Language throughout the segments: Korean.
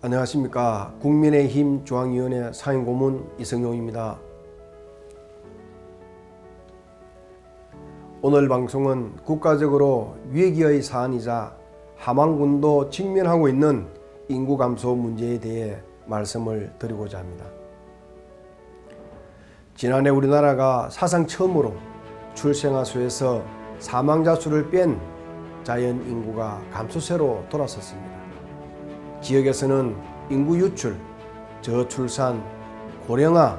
안녕하십니까. 국민의힘 중앙위원회 상임고문 이성용입니다. 오늘 방송은 국가적으로 위기의 사안이자 함안군도 직면하고 있는 인구 감소 문제에 대해 말씀을 드리고자 합니다. 지난해 우리나라가 사상 처음으로 출생아 수에서 사망자 수를 뺀 자연 인구가 감소세로 돌아섰습니다. 지역에서는 인구 유출, 저출산, 고령화,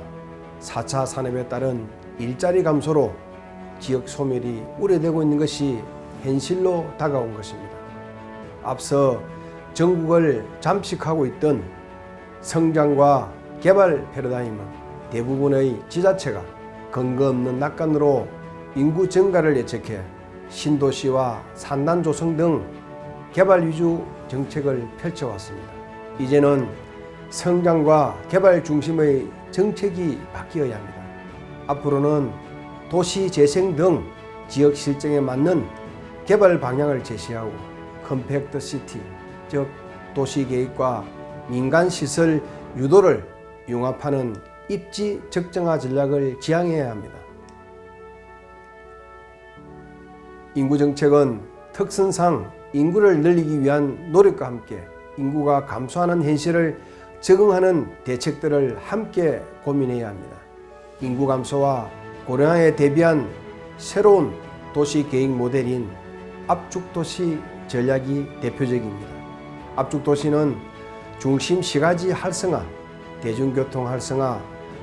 4차 산업에 따른 일자리 감소로 지역 소멸이 우려되고 있는 것이 현실로 다가온 것입니다. 앞서 전국을 잠식하고 있던 성장과 개발 패러다임은 대부분의 지자체가 근거 없는 낙관으로 인구 증가를 예측해 신도시와 산단 조성 등 개발 위주 정책을 펼쳐왔습니다. 이제는 성장과 개발 중심의 정책이 바뀌어야 합니다. 앞으로는 도시 재생 등 지역 실정에 맞는 개발 방향을 제시하고 컴팩트 시티, 즉 도시 계획과 민간 시설 유도를 융합하는 입지 적정화 전략을 지향해야 합니다. 인구 정책은 특성상 인구를 늘리기 위한 노력과 함께 인구가 감소하는 현실을 적응하는 대책들을 함께 고민해야 합니다. 인구 감소와 고령화에 대비한 새로운 도시 계획 모델인 압축도시 전략이 대표적입니다. 압축도시는 중심 시가지 활성화, 대중교통 활성화,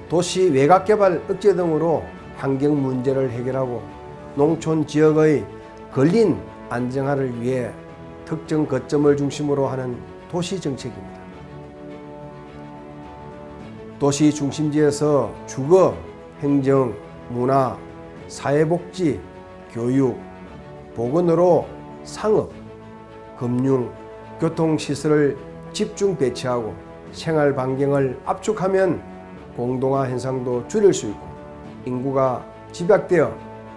도시 외곽 개발 억제 등으로 환경 문제를 해결하고 농촌 지역의 근린 안정화를 위해 특정 거점을 중심으로 하는 도시 정책입니다. 도시 중심지에서 주거, 행정, 문화, 사회복지, 교육, 보건으로 상업, 금융, 교통시설을 집중 배치하고 생활 반경을 압축하면 공동화 현상도 줄일 수 있고 인구가 집약되어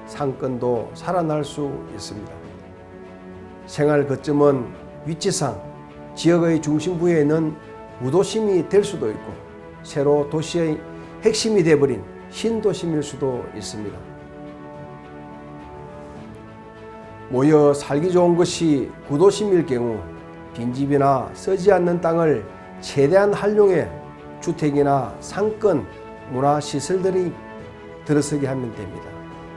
상권도 살아날 수 있습니다. 생활 거점은 위치상 지역의 중심부에 있는 무도심이 될 수도 있고 새로 도시의 핵심이 되어버린 신도심일 수도 있습니다. 모여 살기 좋은 것이 구도심일 경우 빈집이나 쓰지 않는 땅을 최대한 활용해 주택이나 상권, 문화시설들이 들어서게 하면 됩니다.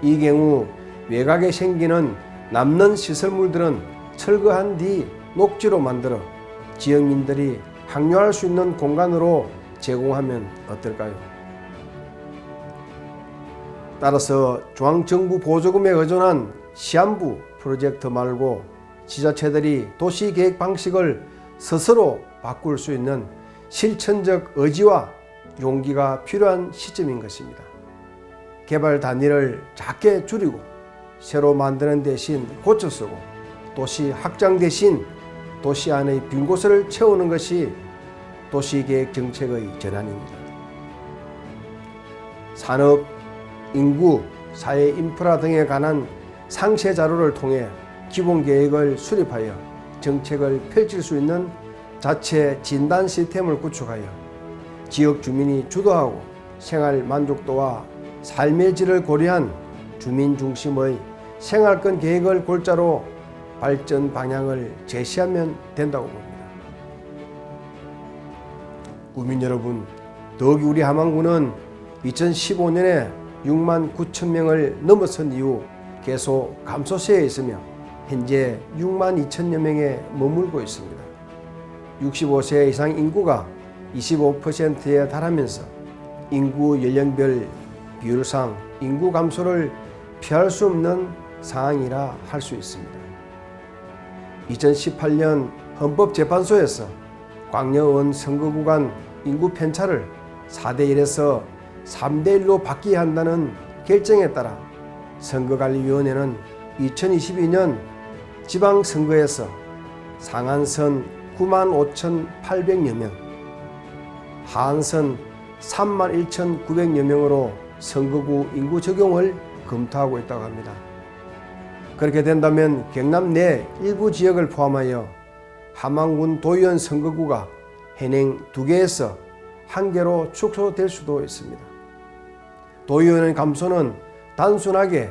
이 경우 외곽에 생기는 남는 시설물들은 철거한 뒤 녹지로 만들어 지역민들이 항류할 수 있는 공간으로 제공하면 어떨까요? 따라서 중앙정부 보조금에 의존한 시한부 프로젝트 말고 지자체들이 도시계획 방식을 스스로 바꿀 수 있는 실천적 의지와 용기가 필요한 시점인 것입니다. 개발 단위를 작게 줄이고 새로 만드는 대신 고쳐 쓰고 도시 확장 대신 도시 안의 빈 곳을 채우는 것이 도시계획 정책의 전환입니다. 산업, 인구, 사회 인프라 등에 관한 상세 자료를 통해 기본계획을 수립하여 정책을 펼칠 수 있는 자체 진단 시스템을 구축하여 지역 주민이 주도하고 생활 만족도와 삶의 질을 고려한 주민 중심의 생활권 계획을 골자로 발전 방향을 제시하면 된다고 봅니다. 국민 여러분, 더욱이 우리 함안군은 2015년에 6만 9천 명을 넘어선 이후 계속 감소세에 있으며 현재 6만 2천여 명에 머물고 있습니다. 65세 이상 인구가 25%에 달하면서 인구 연령별 비율상 인구 감소를 피할 수 없는 상황이라 할 수 있습니다. 2018년 헌법재판소에서 광역의원 선거구간 인구 편차를 4대1에서 3대1로 바뀌어야 한다는 결정에 따라 선거관리위원회는 2022년 지방선거에서 상한선 95,800여 명, 하한선 31,900여 명으로 선거구 인구 적용을 검토하고 있다고 합니다. 그렇게 된다면 경남 내 일부 지역을 포함하여 함안군 도의원 선거구가 현행 2개에서 1개로 축소될 수도 있습니다. 도의원의 감소는 단순하게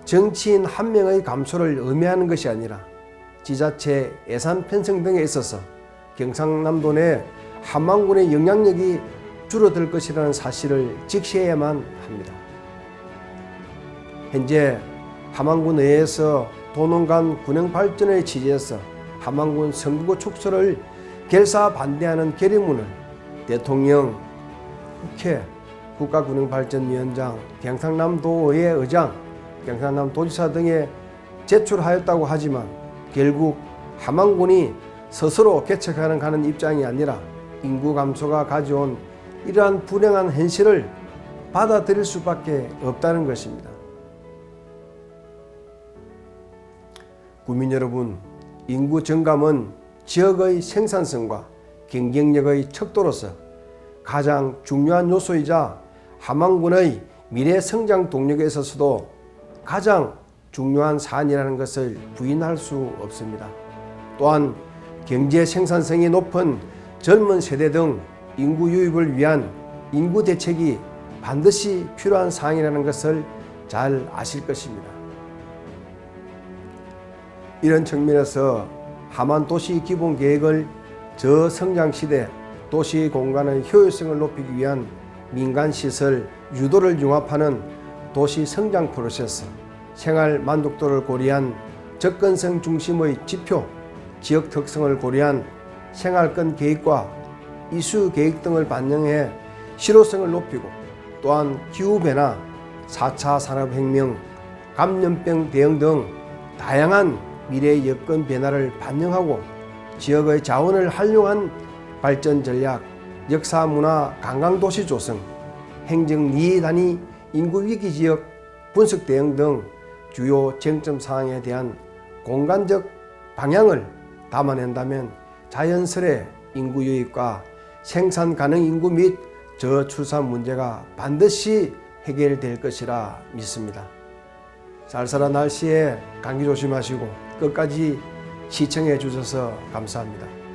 정치인 한 명의 감소를 의미하는 것이 아니라 지자체 예산 편성 등에 있어서 경상남도 내 함안군의 영향력이 줄어들 것이라는 사실을 직시해야만 합니다. 현재 함안군 내에서 도농간 군영 발전의 취지에서 함안군 선거구 축소를 결사 반대하는 결의문을 대통령, 국회, 국가군영발전위원장, 경상남도의회 의장, 경상남도지사 등에 제출하였다고 하지만 결국 함안군이 스스로 개척하는 가는 입장이 아니라 인구 감소가 가져온 이러한 불행한 현실을 받아들일 수밖에 없다는 것입니다. 국민 여러분, 인구 증감은 지역의 생산성과 경쟁력의 척도로서 가장 중요한 요소이자 함안군의 미래 성장 동력에 있어서도 가장 중요한 사안이라는 것을 부인할 수 없습니다. 또한 경제 생산성이 높은 젊은 세대 등 인구 유입을 위한 인구 대책이 반드시 필요한 사항이라는 것을 잘 아실 것입니다. 이런 측면에서 함안도시 기본계획을 저성장시대 도시 공간의 효율성을 높이기 위한 민간시설 유도를 융합하는 도시 성장 프로세스, 생활 만족도를 고려한 접근성 중심의 지표, 지역 특성을 고려한 생활권 계획과 이수 계획 등을 반영해 실효성을 높이고 또한 기후변화, 4차 산업혁명, 감염병 대응 등 다양한 미래의 여건 변화를 반영하고 지역의 자원을 활용한 발전 전략, 역사 문화 관광도시 조성, 행정 리해 단위 인구 위기 지역 분석 대응 등 주요 쟁점 사항에 대한 공간적 방향을 담아낸다면 자연스레 인구 유입과 생산 가능 인구 및 저출산 문제가 반드시 해결될 것이라 믿습니다. 쌀쌀한 날씨에 감기 조심하시고 끝까지 시청해 주셔서 감사합니다.